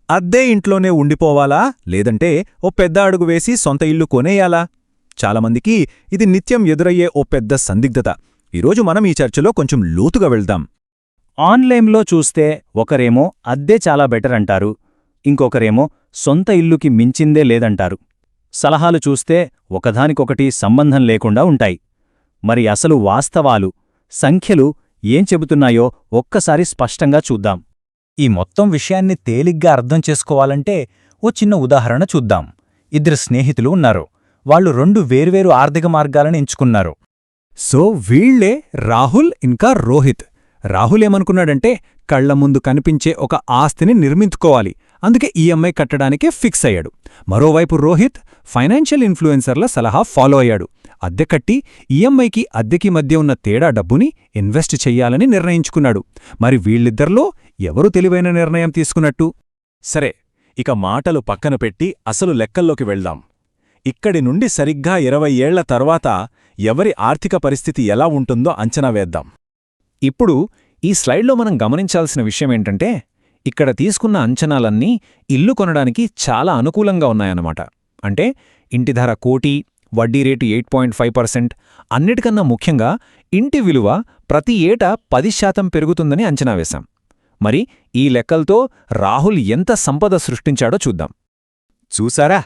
అద్దె ఇంట్లోనే ఉండిపోవాలా లేదంటే ఓ పెద్ద అడుగు వేసి సొంత ఇల్లు కొనేయాలా? చాలామందికి ఇది నిత్యం ఎదురయ్యే ఓ పెద్ద సందిగ్ధత. ఈరోజు మనం ఈ చర్చలో కొంచెం లోతుగా వెళ్దాం. ఆన్లైన్లో చూస్తే ఒకరేమో అద్దె చాలా బెటర్ అంటారు, ఇంకొకరేమో సొంత ఇల్లుకి మించిందే లేదంటారు. సలహాలు చూస్తే ఒకదానికొకటి సంబంధం లేకుండా ఉంటాయి. మరి అసలు వాస్తవాలు, సంఖ్యలు ఏం చెబుతున్నాయో ఒక్కసారి స్పష్టంగా చూద్దాం. ఈ మొత్తం విషయాన్ని తేలిగ్గా అర్థం చేసుకోవాలంటే ఓ చిన్న ఉదాహరణ చూద్దాం. ఇద్దరు స్నేహితులు ఉన్నారు. వాళ్ళు రెండు వేర్వేరు ఆర్థిక మార్గాలను ఎంచుకున్నారు. సో వీళ్లే రాహుల్ ఇంకా రోహిత్. రాహుల్ ఏమనుకున్నాడంటే కళ్ల ముందు కనిపించే ఒక ఆస్తిని నిర్మించుకోవాలి, అందుకే ఈఎంఐ కట్టడానికే ఫిక్స్ అయ్యాడు. మరోవైపు రోహిత్ ఫైనాన్షియల్ ఇన్ఫ్లుయెన్సర్ల సలహా ఫాలో అయ్యాడు. అద్దె కట్టి ఈఎంఐకి అద్దెకి మధ్య ఉన్న తేడా డబ్బుని ఇన్వెస్ట్ చెయ్యాలని నిర్ణయించుకున్నాడు. మరి వీళ్ళిద్దరిలో ఎవరు తెలివైన నిర్ణయం తీసుకున్నట్టు? సరే, ఇక మాటలు పక్కన పెట్టి అసలు లెక్కల్లోకి వెళ్దాం. ఇక్కడి నుండి సరిగ్గా 20 ఏళ్ల తర్వాత ఎవరి ఆర్థిక పరిస్థితి ఎలా ఉంటుందో అంచనా వేద్దాం. ఇప్పుడు ఈ స్లైడ్లో మనం గమనించాల్సిన విషయమేంటంటే, ఇక్కడ తీసుకున్న అంచనాలన్నీ ఇల్లు కొనడానికి చాలా అనుకూలంగా ఉన్నాయన్నమాట. అంటే ఇంటి ధర 1 కోటి, వడ్డీ రేటు 8.5%, అన్నిటికన్నా ముఖ్యంగా ఇంటి విలువ ప్రతి ఏటా 10% పెరుగుతుందని అంచనా వేశాం. మరి ఈ లెక్కలతో రాహుల్ ఎంత సంపద సృష్టించాడో చూద్దాం. చూసారా,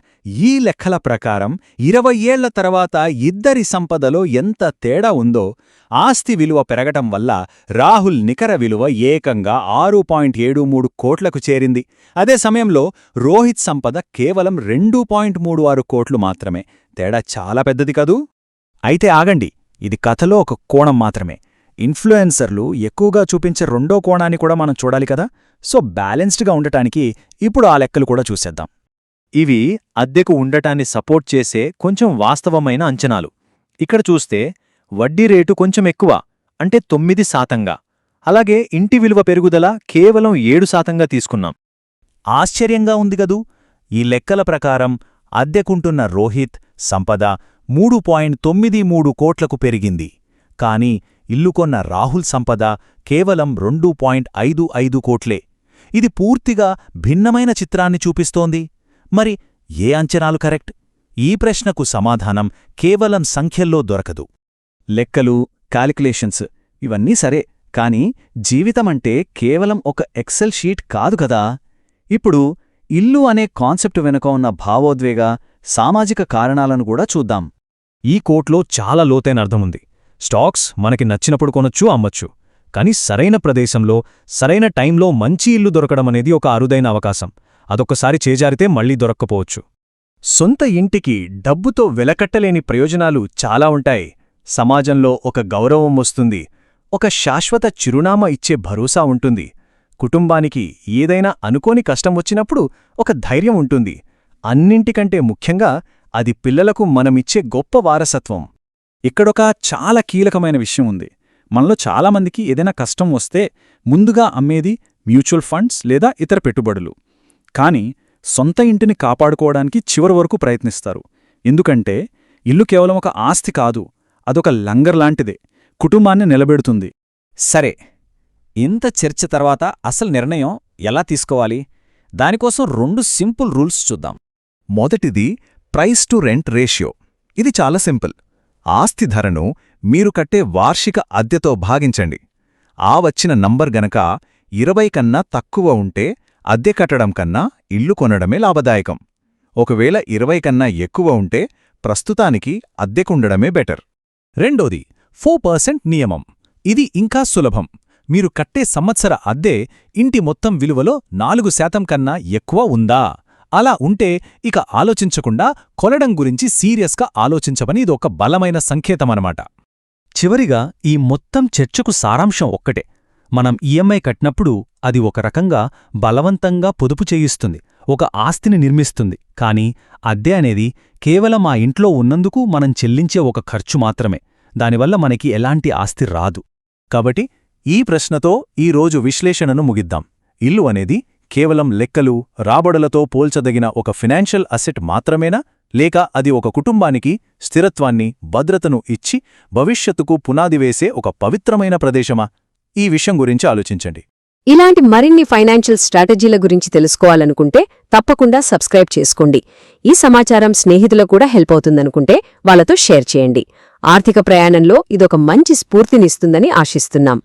ఈ లెక్కల ప్రకారం 20 ఏళ్ల తర్వాత ఇద్దరి సంపదలో ఎంత తేడా ఉందో. ఆస్తి విలువ పెరగటం వల్ల రాహుల్ నికర విలువ ఏకంగా 6.73 కోట్లకు చేరింది. అదే సమయంలో రోహిత్ సంపద కేవలం 2.36 కోట్లు మాత్రమే. తేడా చాలా పెద్దది కదూ? అయితే ఆగండి, ఇది కథలో ఒక కోణం మాత్రమే. ఇన్ఫ్లుయెన్సర్లు ఎక్కువగా చూపించే రెండో కోణాన్ని కూడా మనం చూడాలి కదా. సో బ్యాలెన్స్డ్గా ఉండటానికి ఇప్పుడు ఆ లెక్కలు కూడా చూసేద్దాం. ఇవి అద్దెకు ఉండటాన్ని సపోర్ట్ చేసే కొంచెం వాస్తవమైన అంచనాలు. ఇక్కడ చూస్తే వడ్డీ రేటు కొంచెం ఎక్కువ, అంటే 9%. అలాగే ఇంటి విలువ పెరుగుదల కేవలం 7% తీసుకున్నాం. ఆశ్చర్యంగా ఉంది గదూ. ఈ లెక్కల ప్రకారం అద్దెకుంటున్న రోహిత్ సంపద 3.93 కోట్లకు పెరిగింది. కాని ఇల్లు కొన్న రాహుల్ సంపద కేవలం 2.55 కోట్లే. ఇది పూర్తిగా భిన్నమైన చిత్రాన్ని చూపిస్తోంది. మరి ఏ అంచనాలు కరెక్ట్? ఈ ప్రశ్నకు సమాధానం కేవలం సంఖ్యల్లో దొరకదు. లెక్కలు, కాలిక్యులేషన్స్ ఇవన్నీ సరే, కానీ జీవితమంటే కేవలం ఒక ఎక్సెల్ షీట్ కాదు కదా. ఇప్పుడు ఇల్లు అనే కాన్సెప్ట్ వెనుక ఉన్న భావోద్వేగ, సామాజిక కారణాలను కూడా చూద్దాం. ఈ కోట్లో చాలా లోతైన అర్థముంది. స్టాక్స్ మనకి నచ్చినప్పుడు కొనొచ్చు, అమ్మొచ్చు. కానీ సరైన ప్రదేశంలో సరైన టైంలో మంచి ఇల్లు దొరకడమనేది ఒక అరుదైన అవకాశం. అదొక్కసారి చేజారితే మళ్లీ దొరక్కపోవచ్చు. సొంత ఇంటికి డబ్బుతో వెలకట్టలేని ప్రయోజనాలు చాలా ఉంటాయి. సమాజంలో ఒక గౌరవం వస్తుంది, ఒక శాశ్వత చిరునామా ఇచ్చే భరోసా ఉంటుంది. కుటుంబానికి ఏదైనా అనుకోని కష్టం వచ్చినప్పుడు ఒక ధైర్యం ఉంటుంది. అన్నింటికంటే ముఖ్యంగా అది పిల్లలకు మనమిచ్చే గొప్ప వారసత్వం. ఇక్కడొక చాలా కీలకమైన విషయం ఉంది. మనలో చాలామందికి ఏదైనా కష్టం వస్తే ముందుగా అమ్మేది మ్యూచువల్ ఫండ్స్ లేదా ఇతర పెట్టుబడులు. కానీ సొంత ఇంటిని కాపాడుకోవడానికి చివరి వరకు ప్రయత్నిస్తారు. ఎందుకంటే ఇల్లు కేవలం ఒక ఆస్తి కాదు, అదొక లంగర్ లాంటిదే, కుటుంబాన్ని నిలబెడుతుంది. సరే, ఇంత చర్చ తర్వాత అసలు నిర్ణయం ఎలా తీసుకోవాలి? దానికోసం 2 సింపుల్ రూల్స్ చూద్దాం. మొదటిది ప్రైస్ టు రెంట్ రేషియో. ఇది చాలా సింపుల్. ఆస్తి ధరను మీరు కట్టే వార్షిక అద్దెతో భాగించండి. ఆ వచ్చిన నంబర్ గనక 20 కన్నా తక్కువ ఉంటే అద్దె కట్టడం కన్నా ఇల్లు కొనడమే లాభదాయకం. ఒకవేళ 20 కన్నా ఎక్కువ ఉంటే ప్రస్తుతానికి అద్దెకుండడమే బెటర్. రెండోది 4% నియమం. ఇది ఇంకా సులభం. మీరు కట్టే సంవత్సర అద్దె ఇంటి మొత్తం విలువలో 4% కన్నా ఎక్కువ ఉందా? అలా ఉంటే ఇక ఆలోచించకుండా కొనడం గురించి సీరియస్గా ఆలోచించమని ఇదొక బలమైన సంకేతమనమాట. చివరిగా ఈ మొత్తం చర్చకు సారాంశం ఒక్కటే. మనం ఈఎంఐ కట్టినప్పుడు అది ఒక రకంగా బలవంతంగా పొదుపు చేయిస్తుంది, ఒక ఆస్తిని నిర్మిస్తుంది. కానీ అద్దె అనేది కేవలం ఆ ఇంట్లో ఉన్నందుకు మనం చెల్లించే ఒక ఖర్చు మాత్రమే. దానివల్ల మనకి ఎలాంటి ఆస్తి రాదు. కాబట్టి ఈ ప్రశ్నతో ఈరోజు విశ్లేషణను ముగిద్దాం. ఇల్లు అనేది కేవలం లెక్కలు, రాబడులతో పోల్చదగిన ఒక ఫినాన్షియల్ అసెట్ మాత్రమేనా? లేక అది ఒక కుటుంబానికి స్థిరత్వాన్ని, భద్రతను ఇచ్చి భవిష్యత్తుకు పునాది వేసే ఒక పవిత్రమైన ప్రదేశమా? ఈ విషయం గురించి ఆలోచించండి. ఇలాంటి మరిన్ని ఫైనాన్షియల్ స్ట్రాటజీల గురించి తెలుసుకోవాలనుకుంటే తప్పకుండా సబ్స్క్రైబ్ చేసుకోండి. ఈ సమాచారం స్నేహితులకు కూడా హెల్ప్ అవుతుందనుకుంటే వాళ్ళతో షేర్ చేయండి. ఆర్థిక ప్రయాణంలో ఇదొక మంచి స్ఫూర్తినిస్తుందని ఆశిస్తున్నాం.